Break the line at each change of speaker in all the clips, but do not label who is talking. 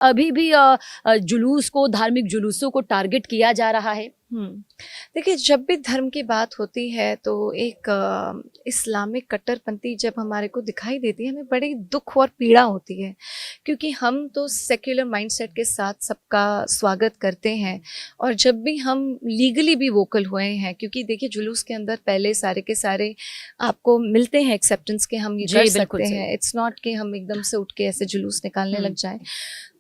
अभी भी जुलूस को, धार्मिक जुलूसों को टारगेट किया जा रहा है?
देखिए, जब भी धर्म की बात होती है तो एक इस्लामिक कट्टरपंथी जब हमारे को दिखाई देती है, हमें बड़ी दुख और पीड़ा होती है, क्योंकि हम तो सेक्युलर माइंडसेट के साथ सबका स्वागत करते हैं। और जब भी हम लीगली भी वोकल हुए हैं, क्योंकि देखिए जुलूस के अंदर पहले सारे के सारे आपको मिलते हैं एक्सेप्टेंस के हम ये कर सकते हैं। इट्स नॉट कि हम एकदम से उठ के ऐसे जुलूस निकालने लग जाएं।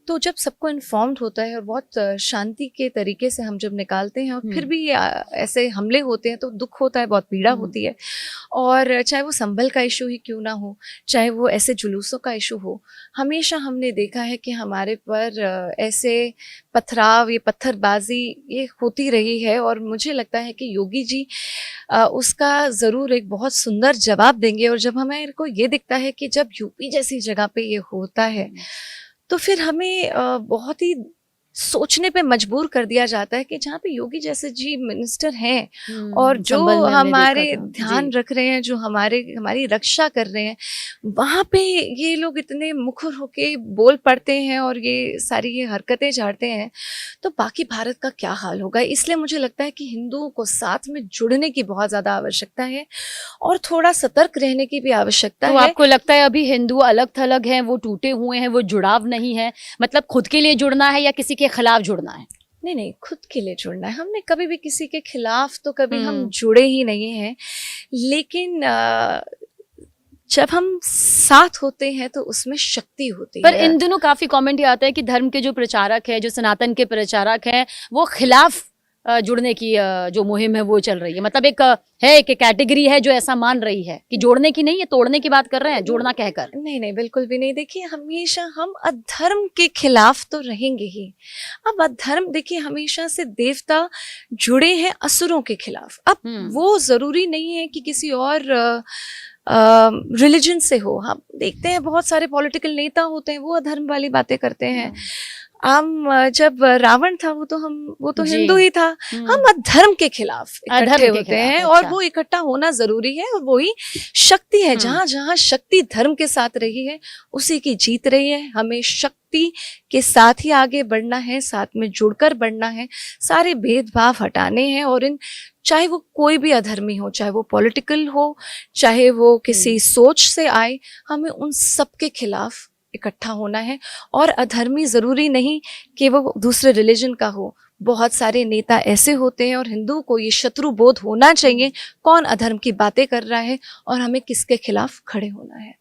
तो जब सबको इन्फॉर्म्ड होता है और बहुत शांति के तरीके से हम जब निकालते हैं, और फिर भी ऐसे हमले होते हैं तो दुख होता है, बहुत पीड़ा होती है। और चाहे वो संभल का इशू ही क्यों ना हो, चाहे वो ऐसे जुलूसों का इशू हो, हमेशा हमने देखा है कि हमारे पर ऐसे पथराव, ये पत्थरबाजी ये होती रही है। और मुझे लगता है कि योगी जी उसका ज़रूर एक बहुत सुंदर जवाब देंगे। और जब हमें को ये दिखता है कि जब यूपी जैसी जगह पे ये होता है, तो फिर हमें बहुत ही सोचने पे मजबूर कर दिया जाता है कि जहाँ पे योगी जैसे जी मिनिस्टर हैं और जो हमारे ध्यान रख रहे हैं, जो हमारी रक्षा कर रहे हैं, वहाँ पे ये लोग इतने मुखर होके बोल पड़ते हैं और ये सारी ये हरकतें झाड़ते हैं, तो बाकी भारत का क्या हाल होगा। इसलिए मुझे लगता है कि हिंदुओं को साथ में जुड़ने की बहुत ज़्यादा आवश्यकता है और थोड़ा सतर्क रहने की भी आवश्यकता है।
तो आपको लगता है अभी हिंदू अलग थलग हैं, वो टूटे हुए हैं, वो जुड़ाव नहीं है? मतलब खुद के लिए जुड़ना है या किसी के खिलाफ जुड़ना है?
नहीं, खुद के लिए जुड़ना है। हमने कभी भी किसी के खिलाफ तो कभी हम जुड़े ही नहीं हैं, लेकिन जब हम साथ होते हैं तो उसमें शक्ति होती
है। पर
इन
दिनों काफी कमेंट ये आता है कि धर्म के जो प्रचारक है, जो सनातन के प्रचारक हैं, वो खिलाफ जुड़ने की जो मुहिम है वो चल रही है। मतलब एक कैटेगरी है जो ऐसा मान रही है कि जोड़ने की नहीं, ये तोड़ने की बात कर रहे हैं, जोड़ना कहकर।
नहीं, बिल्कुल भी नहीं। देखिए, हमेशा हम अधर्म के खिलाफ तो रहेंगे ही। अब अधर्म देखिए, हमेशा से देवता जुड़े हैं असुरों के खिलाफ। अब वो जरूरी नहीं है कि किसी और रिलीजन से हो। हम देखते हैं बहुत सारे पॉलिटिकल नेता होते हैं, वो अधर्म वाली बातें करते हैं। जब रावण था वो तो हिंदू ही था। हम अधर्म के खिलाफ इकट्ठे होते हैं। और वो इकट्ठा होना जरूरी है, और वही शक्ति है। जहां जहां शक्ति धर्म के साथ रही है, उसी की जीत रही है। हमें शक्ति के साथ ही आगे बढ़ना है, साथ में जुड़कर बढ़ना है, सारे भेदभाव हटाने हैं। और चाहे वो कोई भी अधर्मी हो, चाहे वो पॉलिटिकल हो, चाहे वो किसी सोच से आए, हमें उन सबके खिलाफ इकट्ठा होना है। और अधर्मी जरूरी नहीं कि वो दूसरे रिलीजन का हो। बहुत सारे नेता ऐसे होते हैं, और हिंदुओं को ये शत्रु बोध होना चाहिए कौन अधर्म की बातें कर रहा है और हमें किसके खिलाफ खड़े होना है।